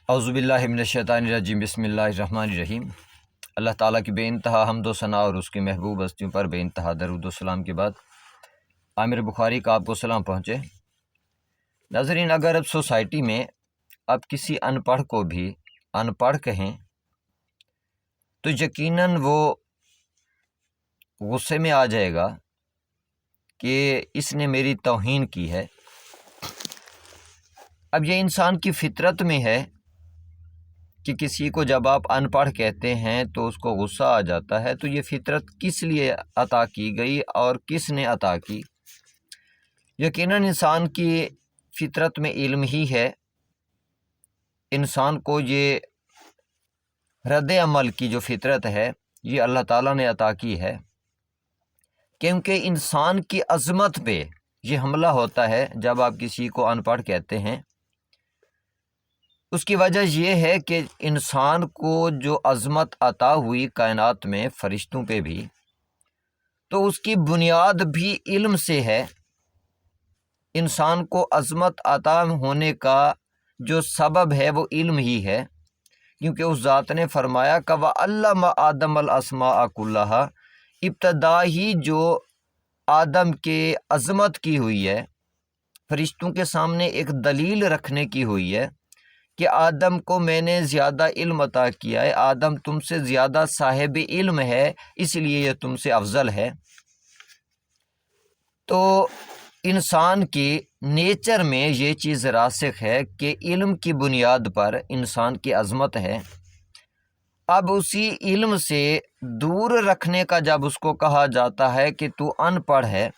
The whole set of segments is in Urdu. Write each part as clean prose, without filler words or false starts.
اعوذ باللہ من الشیطان الرجیم بسم اللہ الرحمن الرحیم۔ اللہ تعالیٰ کی بے انتہا حمد و ثنا اور اس کی محبوب ہستیوں پر بے انتہا درود و سلام کے بعد عامر بخاری کا آپ کو سلام پہنچے۔ ناظرین، اگر اب سوسائٹی میں اب کسی ان پڑھ کو بھی ان پڑھ کہیں تو یقیناً وہ غصے میں آ جائے گا کہ اس نے میری توہین کی ہے۔ اب یہ انسان کی فطرت میں ہے کہ کسی کو جب آپ ان پڑھ کہتے ہیں تو اس کو غصہ آ جاتا ہے۔ تو یہ فطرت کس لیے عطا کی گئی اور کس نے عطا کی؟ یقیناً انسان کی فطرت میں علم ہی ہے۔ انسان کو یہ رد عمل کی جو فطرت ہے یہ اللہ تعالیٰ نے عطا کی ہے، کیونکہ انسان کی عظمت پہ یہ حملہ ہوتا ہے جب آپ کسی کو ان پڑھ کہتے ہیں۔ اس کی وجہ یہ ہے کہ انسان کو جو عظمت عطا ہوئی کائنات میں فرشتوں پہ بھی، تو اس کی بنیاد بھی علم سے ہے۔ انسان کو عظمت عطا ہونے کا جو سبب ہے وہ علم ہی ہے، کیونکہ اس ذات نے فرمایا کہ وَعَلَّمَ آدَمَ الْأَسْمَاءَ كُلَّهَا، ابتدا ہی جو آدم کے عظمت کی ہوئی ہے، فرشتوں کے سامنے ایک دلیل رکھنے کی ہوئی ہے کہ آدم کو میں نے زیادہ علم عطا کیا ہے، آدم تم سے زیادہ صاحب علم ہے، اس لیے یہ تم سے افضل ہے۔ تو انسان کی نیچر میں یہ چیز راسخ ہے کہ علم کی بنیاد پر انسان کی عظمت ہے۔ اب اسی علم سے دور رکھنے کا جب اس کو کہا جاتا ہے کہ تو ان پڑھ ہے،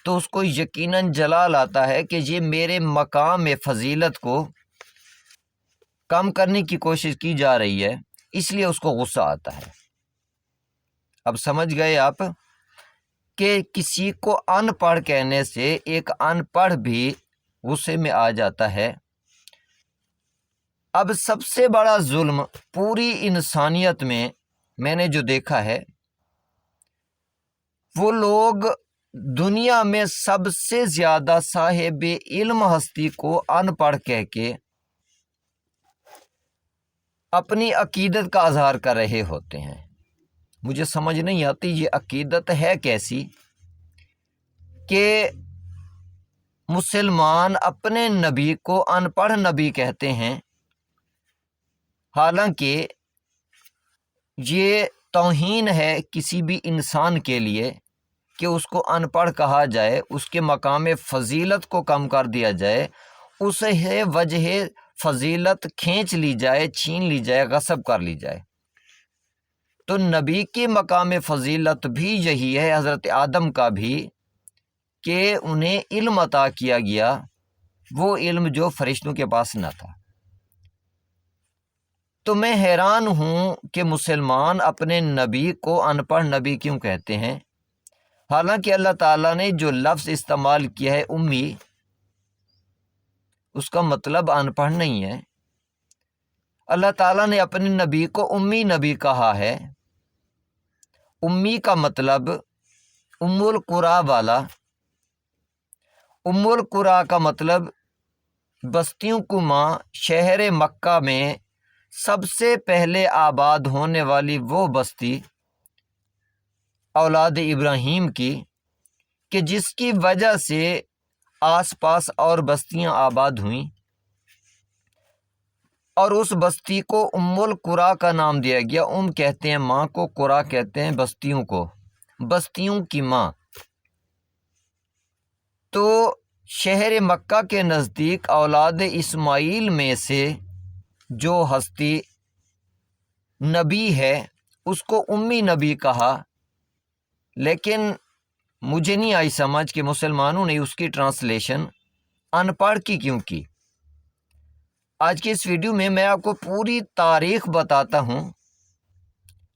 تو اس کو یقیناً جلال آتا ہے کہ یہ میرے مقام فضیلت کو کم کرنے کی کوشش کی جا رہی ہے، اس لیے اس کو غصہ آتا ہے۔ اب سمجھ گئے آپ کہ کسی کو ان پڑھ کہنے سے ایک ان پڑھ بھی غصے میں آ جاتا ہے۔ اب سب سے بڑا ظلم پوری انسانیت میں نے جو دیکھا ہے، وہ لوگ دنیا میں سب سے زیادہ صاحب علم ہستی کو ان پڑھ کہہ کے اپنی عقیدت کا اظہار کر رہے ہوتے ہیں۔ مجھے سمجھ نہیں آتی یہ عقیدت ہے کیسی کہ مسلمان اپنے نبی کو ان پڑھ نبی کہتے ہیں، حالانکہ یہ توہین ہے کسی بھی انسان کے لیے کہ اس کو ان پڑھ کہا جائے، اس کے مقام فضیلت کو کم کر دیا جائے، اسے وجہ فضیلت کھینچ لی جائے، چھین لی جائے، غصب کر لی جائے۔ تو نبی کی مقام فضیلت بھی یہی ہے، حضرت آدم کا بھی، کہ انہیں علم عطا کیا گیا، وہ علم جو فرشتوں کے پاس نہ تھا۔ تو میں حیران ہوں کہ مسلمان اپنے نبی کو ان پڑھ نبی کیوں کہتے ہیں، حالانکہ اللہ تعالیٰ نے جو لفظ استعمال کیا ہے امی، اس کا مطلب ان پڑھ نہیں ہے۔ اللہ تعالیٰ نے اپنے نبی کو امی نبی کہا ہے۔ امی کا مطلب ام القریٰ والا، ام القریٰ کا مطلب بستیوں کو ماں، شہر مکہ میں سب سے پہلے آباد ہونے والی وہ بستی اولاد ابراہیم کی، کہ جس کی وجہ سے آس پاس اور بستیاں آباد ہوئیں، اور اس بستی کو ام القریٰ کا نام دیا گیا۔ ام کہتے ہیں ماں کو، قریٰ کہتے ہیں بستیوں کو، بستیوں کی ماں۔ تو شہر مکہ کے نزدیک اولاد اسماعیل میں سے جو ہستی نبی ہے اس کو امی نبی کہا، لیکن مجھے نہیں آئی سمجھ کہ مسلمانوں نے اس کی ٹرانسلیشن ان پڑھ کی کیوں کی۔ آج کی اس ویڈیو میں آپ کو پوری تاریخ بتاتا ہوں،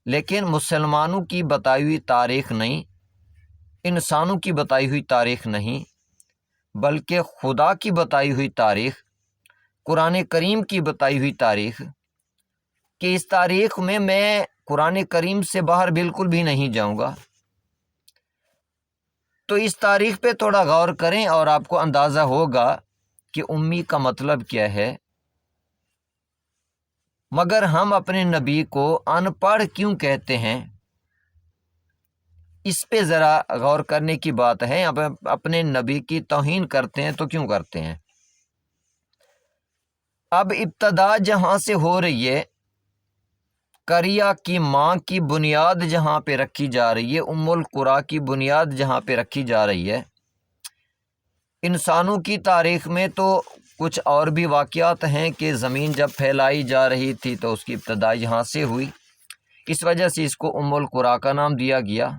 لیکن مسلمانوں کی بتائی ہوئی تاریخ نہیں، انسانوں کی بتائی ہوئی تاریخ نہیں، بلکہ خدا کی بتائی ہوئی تاریخ، قرآن کریم کی بتائی ہوئی تاریخ، کہ اس تاریخ میں قرآن کریم سے باہر بالکل بھی نہیں جاؤں گا۔ تو اس تاریخ پہ تھوڑا غور کریں اور آپ کو اندازہ ہوگا کہ امی کا مطلب کیا ہے۔ مگر ہم اپنے نبی کو ان پڑھ کیوں کہتے ہیں؟ اس پہ ذرا غور کرنے کی بات ہے۔ اب اپنے نبی کی توہین کرتے ہیں تو کیوں کرتے ہیں؟ اب ابتدا جہاں سے ہو رہی ہے، قریہ کی ماں کی بنیاد جہاں پہ رکھی جا رہی ہے، ام القریٰ کی بنیاد جہاں پہ رکھی جا رہی ہے، انسانوں کی تاریخ میں تو کچھ اور بھی واقعات ہیں کہ زمین جب پھیلائی جا رہی تھی تو اس کی ابتدا یہاں سے ہوئی، اس وجہ سے اس کو ام القریٰ کا نام دیا گیا۔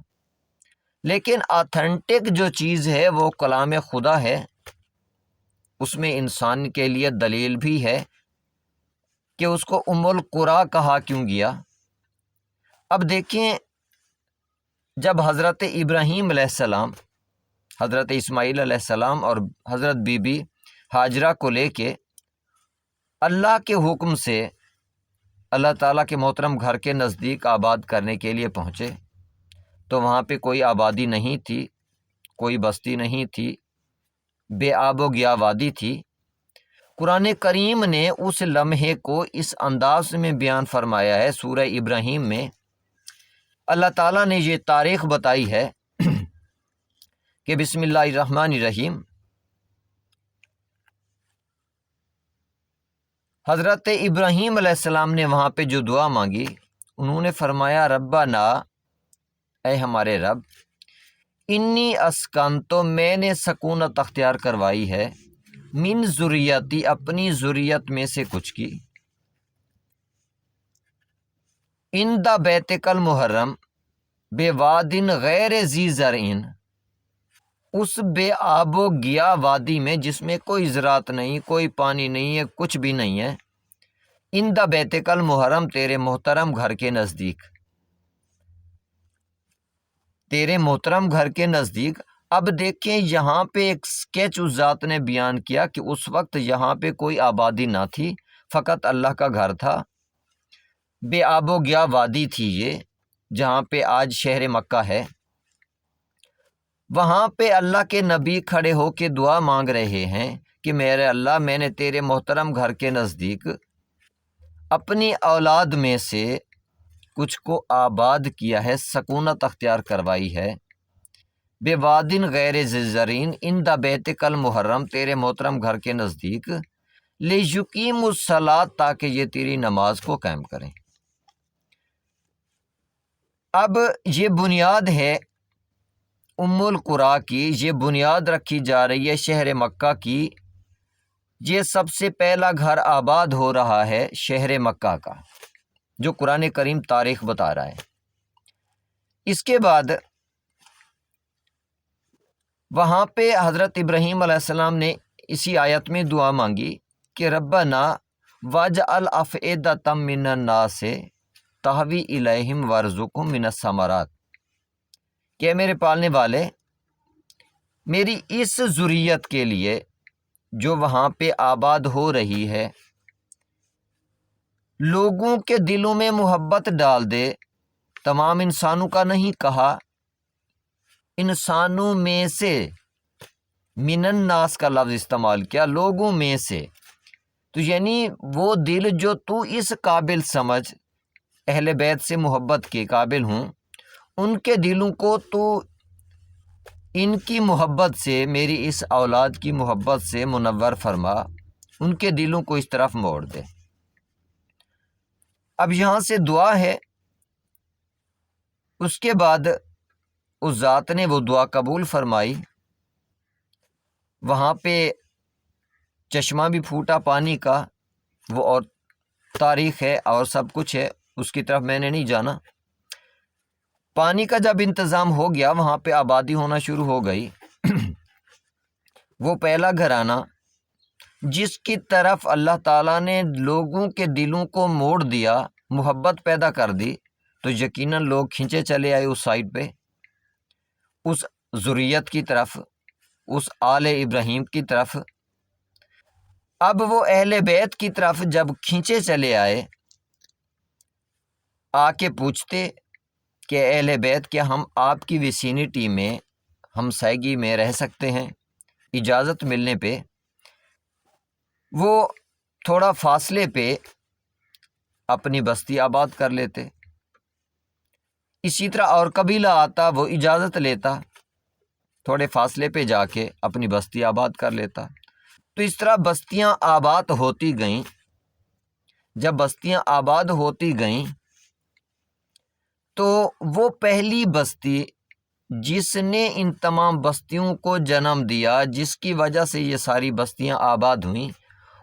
لیکن آتھینٹک جو چیز ہے وہ کلام خدا ہے، اس میں انسان کے لیے دلیل بھی ہے کہ اس کو ام القریٰ کہا کیوں گیا۔ اب دیکھیں، جب حضرت ابراہیم علیہ السلام، حضرت اسماعیل علیہ السلام اور حضرت بی بی ہاجرہ کو لے کے اللہ کے حکم سے اللہ تعالیٰ کے محترم گھر کے نزدیک آباد کرنے کے لیے پہنچے تو وہاں پہ کوئی آبادی نہیں تھی، کوئی بستی نہیں تھی، بے آب و گیا وادی تھی۔ قرآن کریم نے اس لمحے کو اس انداز میں بیان فرمایا ہے۔ سورہ ابراہیم میں اللہ تعالیٰ نے یہ تاریخ بتائی ہے کہ بسم اللہ الرحمن الرحیم، حضرت ابراہیم علیہ السلام نے وہاں پہ جو دعا مانگی، انہوں نے فرمایا ربنا، اے ہمارے رب، انی اسکن، تو میں نے سکونت اختیار کروائی ہے، من ذریتی، اپنی ذریت میں سے کچھ کی، عند بیتک المحرم، بے وادن غیر ذی زرعن، اس بے آب و گیا وادی میں جس میں کوئی زراعت نہیں، کوئی پانی نہیں ہے، کچھ بھی نہیں ہے، عند بیتک المحرم، تیرے محترم گھر کے نزدیک، تیرے محترم گھر کے نزدیک۔ اب دیکھیں یہاں پہ ایک سکیچ اس ذات نے بیان کیا کہ اس وقت یہاں پہ کوئی آبادی نہ تھی، فقط اللہ کا گھر تھا، بے آب و گیا وادی تھی یہ، جہاں پہ آج شہر مکہ ہے۔ وہاں پہ اللہ کے نبی کھڑے ہو کے دعا مانگ رہے ہیں کہ میرے اللہ، میں نے تیرے محترم گھر کے نزدیک اپنی اولاد میں سے کچھ کو آباد کیا ہے، سکونت اختیار کروائی ہے، بے وادن غیر ذی زرعین، عند بیتک المحرم، تیرے محترم گھر کے نزدیک، لیقیموا الصلاۃ، تاکہ یہ تیری نماز کو قائم کریں۔ اب یہ بنیاد ہے ام القریٰ کی، یہ بنیاد رکھی جا رہی ہے شہر مکہ کی، یہ سب سے پہلا گھر آباد ہو رہا ہے شہر مکہ کا، جو قرآن کریم تاریخ بتا رہا ہے۔ اس کے بعد وہاں پہ حضرت ابراہیم علیہ السلام نے اسی آیت میں دعا مانگی کہ ربنا واجعل افئدۃ من الناس تہوی الیہم وارزقہم من الثمرات، کہ میرے پالنے والے، میری اس ذریت کے لیے جو وہاں پہ آباد ہو رہی ہے، لوگوں کے دلوں میں محبت ڈال دے۔ تمام انسانوں کا نہیں کہا، انسانوں میں سے، من الناس کا لفظ استعمال کیا، لوگوں میں سے، تو یعنی وہ دل جو تو اس قابل سمجھ، اہل بیت سے محبت کے قابل ہوں، ان کے دلوں کو تو ان کی محبت سے، میری اس اولاد کی محبت سے منور فرما، ان کے دلوں کو اس طرف موڑ دے۔ اب یہاں سے دعا ہے، اس کے بعد اس ذات نے وہ دعا قبول فرمائی، وہاں پہ چشمہ بھی پھوٹا پانی کا، وہ اور تاریخ ہے اور سب کچھ ہے، اس کی طرف میں نے نہیں جانا۔ پانی کا جب انتظام ہو گیا، وہاں پہ آبادی ہونا شروع ہو گئی۔ وہ پہلا گھرانہ جس کی طرف اللہ تعالیٰ نے لوگوں کے دلوں کو موڑ دیا، محبت پیدا کر دی، تو یقیناً لوگ کھنچے چلے آئے اس سائٹ پہ، اس ذریت کی طرف، اس آل ابراہیم کی طرف۔ اب وہ اہل بیت کی طرف جب کھنچے چلے آئے، آ کے پوچھتے کہ اہل بیت، کیا ہم آپ کی ویسینٹی میں، ہمسائیگی میں رہ سکتے ہیں؟ اجازت ملنے پہ وہ تھوڑا فاصلے پہ اپنی بستی آباد کر لیتے۔ اسی طرح اور قبیلہ آتا، وہ اجازت لیتا، تھوڑے فاصلے پہ جا کے اپنی بستی آباد کر لیتا۔ تو اس طرح بستیاں آباد ہوتی گئیں۔ جب بستیاں آباد ہوتی گئیں تو وہ پہلی بستی جس نے ان تمام بستیوں کو جنم دیا، جس کی وجہ سے یہ ساری بستیاں آباد ہوئیں،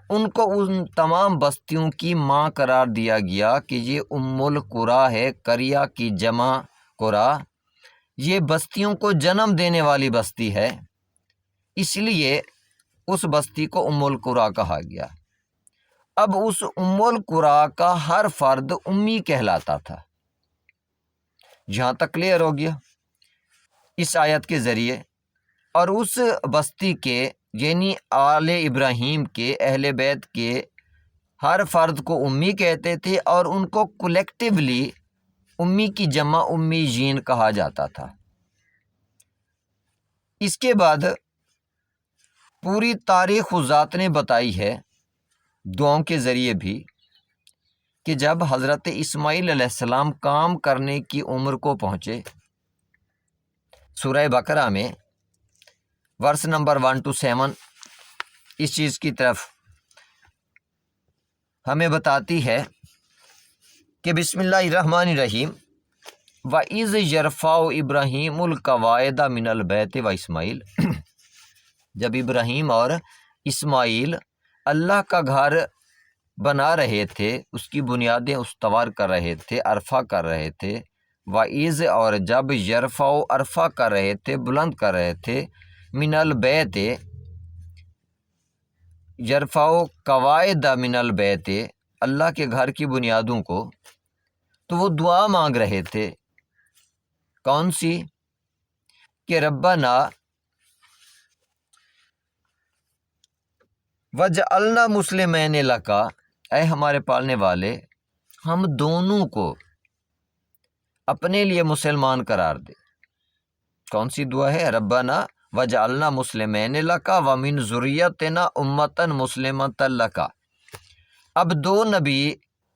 ان کو ان تمام بستیوں کی ماں قرار دیا گیا کہ یہ ام القریٰ ہے، قریہ کی جمع قریٰ، یہ بستیوں کو جنم دینے والی بستی ہے، اس لیے اس بستی کو ام القریٰ کہا گیا۔ اب اس ام القریٰ کا ہر فرد امی کہلاتا تھا۔ جہاں تک کلیئر ہو گیا اس آیت کے ذریعے۔ اور اس بستی کے یعنی آل ابراہیم کے، اہل بیت کے ہر فرد کو امی کہتے تھے، اور ان کو کلیکٹیولی امی کی جمع امی جین کہا جاتا تھا۔ اس کے بعد پوری تاریخ اس ذات نے بتائی ہے دعاؤں کے ذریعے بھی کہ جب حضرت اسماعیل علیہ السلام کام کرنے کی عمر کو پہنچے، سورہ بقرہ میں ورس نمبر 1 to 7 اس چیز کی طرف ہمیں بتاتی ہے کہ بسم اللہ الرحمن الرحیم وَإِذْ يَرْفَعُ إِبْرَاهِيمُ الْقَوَاعِدَ مِنَ الْبَيْتِ وَإِسماعیل، جب ابراہیم اور اسماعیل اللہ کا گھر بنا رہے تھے، اس کی بنیادیں استوار کر رہے تھے، عرفہ کر رہے تھے، وَإِذْ اور جب یرفع عرفہ کر رہے تھے، بلند کر رہے تھے، من البیت یرفع قواعد من البیت اللہ کے گھر کی بنیادوں کو، تو وہ دعا مانگ رہے تھے۔ کون سی؟ کہ ربنا وجعلنا مسلمین لک، اے ہمارے پالنے والے ہم دونوں کو اپنے لیے مسلمان قرار دے۔ کون سی دعا ہے؟ ربنا وجعلنا مسلمین لک ومن ذریتنا امتا مسلمتا لک۔ اب دو نبی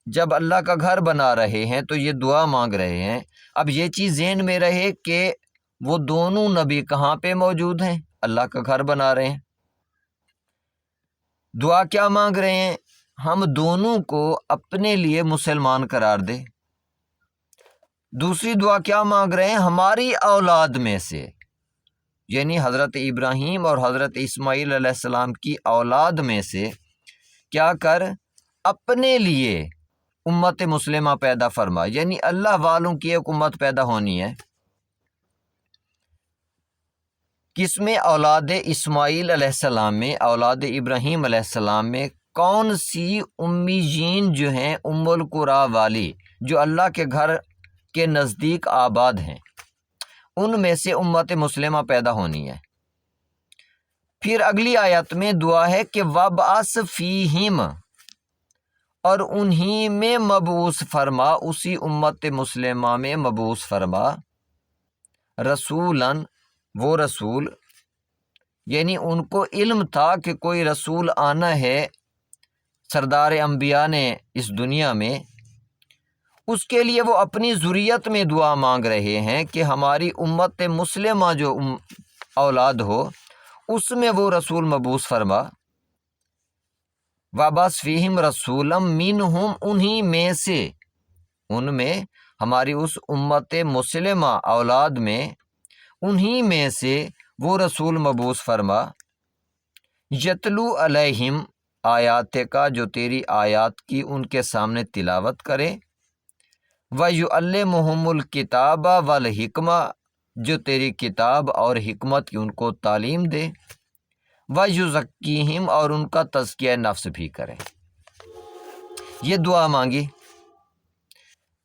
جب اللہ کا گھر بنا رہے ہیں تو یہ دعا مانگ رہے ہیں۔ اب یہ چیز ذہن میں رہے کہ وہ دونوں نبی کہاں پہ موجود ہیں؟ اللہ کا گھر بنا رہے ہیں۔ دعا کیا مانگ رہے ہیں؟ ہم دونوں کو اپنے لیے مسلمان قرار دے۔ دوسری دعا کیا مانگ رہے ہیں؟ ہماری اولاد میں سے، یعنی حضرت ابراہیم اور حضرت اسماعیل علیہ السلام کی اولاد میں سے کیا کر اپنے لیے امت مسلمہ پیدا فرما، یعنی اللہ والوں کی ایک امت پیدا ہونی ہے۔ کس میں؟ اولاد اسماعیل علیہ السلام میں، اولاد ابراہیم علیہ السلام میں۔ کون سی؟ امی جین جو ہیں ام القریٰ والی، جو اللہ کے گھر کے نزدیک آباد ہیں، ان میں سے امت مسلمہ پیدا ہونی ہے۔ پھر اگلی آیت میں دعا ہے کہ وَابْعَثْ فِیہِم، اور انہی میں مبعوث فرما، اسی امت مسلمہ میں مبعوث فرما، رسولاً، وہ رسول، یعنی ان کو علم تھا کہ کوئی رسول آنا ہے سردار انبیاء نے اس دنیا میں، اس کے لیے وہ اپنی ذریت میں دعا مانگ رہے ہیں کہ ہماری امت مسلمہ جو اولاد ہو اس میں وہ رسول مبعوث فرما۔ وَابْعَثْ فِیہِم رَسُولًا مِّنْہُم، انہی میں سے، ان میں ہماری اس امت مسلمہ اولاد میں انہی میں سے وہ رسول مبعوث فرما، یتلو علیہم آیات کا، جو تیری آیات کی ان کے سامنے تلاوت کرے، وَيُعَلِّمُهُمُ الْكِتَابَ وَالْحِکْمَةَ، جو تیری کتاب اور حکمت کی ان کو تعلیم دے، وَيُزَکِّیہم، اور ان کا تزکیہ نفس بھی کرے۔ یہ دعا مانگی۔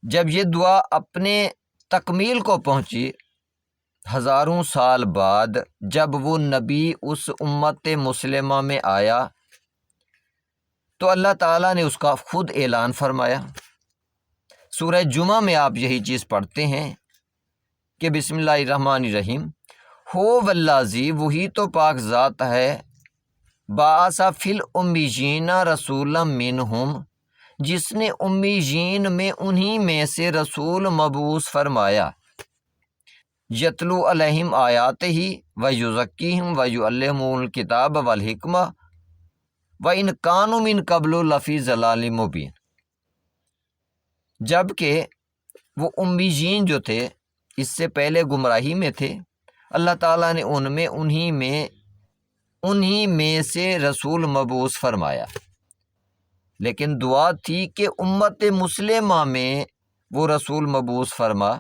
جب یہ دعا اپنے تکمیل کو پہنچی، ہزاروں سال بعد جب وہ نبی اس امت مسلمہ میں آیا تو اللہ تعالیٰ نے اس کا خود اعلان فرمایا۔ سورہ جمعہ میں آپ یہی چیز پڑھتے ہیں کہ بسم اللہ الرحمن الرحیم، ہو واللذی، وہی تو پاک ذات ہے، بعث فی الامیین رسولا منہم، جس نے امیین میں انہی میں سے رسول مبعوث فرمایا، یتلو علیہم آیاتہ ویزکیہم ویعلمہم الکتاب والحکمہ وَإِنْ كَانُوا مِنْ قَبْلُ لَفِي ضَلَالٍ مُبِينٍ۔ جبکہ وہ امیین جو تھے اس سے پہلے گمراہی میں تھے، اللہ تعالیٰ نے انہی میں سے رسول مبعوث فرمایا، لیکن دعا تھی کہ امت مسلمہ میں وہ رسول مبعوث فرما،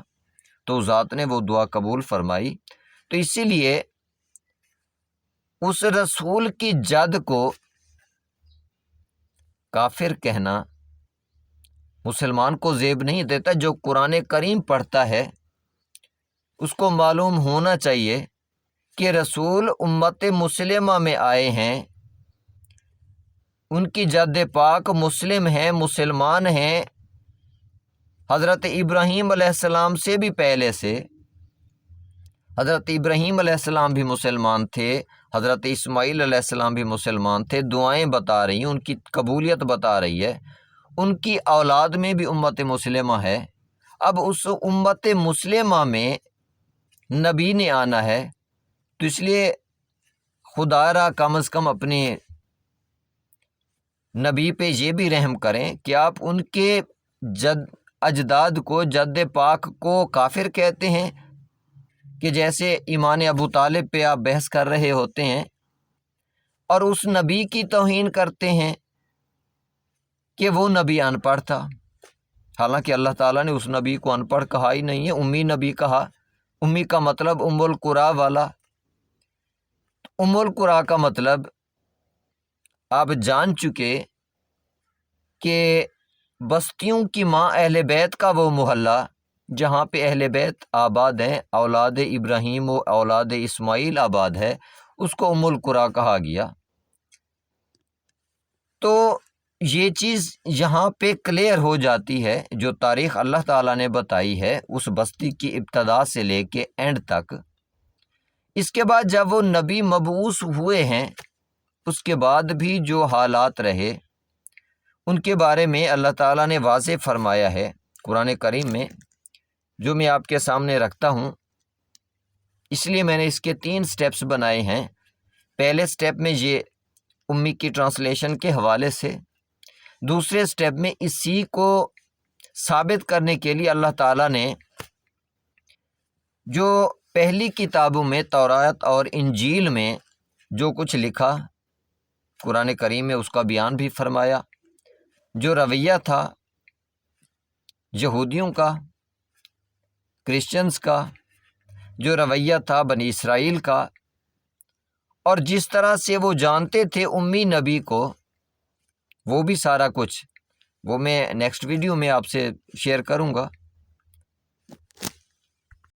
تو ذات نے وہ دعا قبول فرمائی۔ تو اسی لیے اس رسول کی جد کو کافر کہنا مسلمان کو زیب نہیں دیتا۔ جو قرآن کریم پڑھتا ہے اس کو معلوم ہونا چاہیے کہ رسول امت مسلمہ میں آئے ہیں، ان کی جد پاک مسلم ہیں، مسلمان ہیں، حضرت ابراہیم علیہ السلام سے بھی پہلے سے۔ حضرت ابراہیم علیہ السلام بھی مسلمان تھے، حضرت اسماعیل علیہ السلام بھی مسلمان تھے۔ دعائیں بتا رہی ہیں، ان کی قبولیت بتا رہی ہے، ان کی اولاد میں بھی امت مسلمہ ہے۔ اب اس امت مسلمہ میں نبی نے آنا ہے، تو اس لیے خدا را کم از کم اپنے نبی پہ یہ بھی رحم کریں کہ آپ ان کے اجداد کو، جد پاک کو کافر کہتے ہیں کہ جیسے ایمان ابو طالب پہ آپ بحث کر رہے ہوتے ہیں، اور اس نبی کی توہین کرتے ہیں کہ وہ نبی ان پڑھ تھا، حالانکہ اللہ تعالیٰ نے اس نبی کو ان پڑھ کہا ہی نہیں ہے، امی نبی کہا۔ امی کا مطلب ام القریٰ والا۔ ام القریٰ کا مطلب آپ جان چکے کہ بستیوں کی ماں، اہل بیت کا وہ محلہ جہاں پہ اہل بیت آباد ہیں، اولاد ابراہیم و اولاد اسماعیل آباد ہے، اس کو ام القریٰ کہا گیا۔ تو یہ چیز یہاں پہ کلیئر ہو جاتی ہے، جو تاریخ اللہ تعالیٰ نے بتائی ہے اس بستی کی ابتدا سے لے کے اینڈ تک۔ اس کے بعد جب وہ نبی مبعوث ہوئے ہیں، اس کے بعد بھی جو حالات رہے ان کے بارے میں اللہ تعالیٰ نے واضح فرمایا ہے قرآن کریم میں، جو میں آپ کے سامنے رکھتا ہوں۔ اس لیے میں نے اس کے 3 سٹیپس بنائے ہیں۔ پہلے سٹیپ میں یہ امی کی ٹرانسلیشن کے حوالے سے، دوسرے سٹیپ میں اسی کو ثابت کرنے کے لیے اللہ تعالیٰ نے جو پہلی کتابوں میں تورات اور انجیل میں جو کچھ لکھا قرآن کریم میں اس کا بیان بھی فرمایا۔ جو رویہ تھا یہودیوں کا، کرسچنز کا، جو رویہ تھا بنی اسرائیل کا، اور جس طرح سے وہ جانتے تھے امی نبی کو، وہ بھی سارا کچھ وہ میں نیکسٹ ویڈیو میں آپ سے شیئر کروں گا۔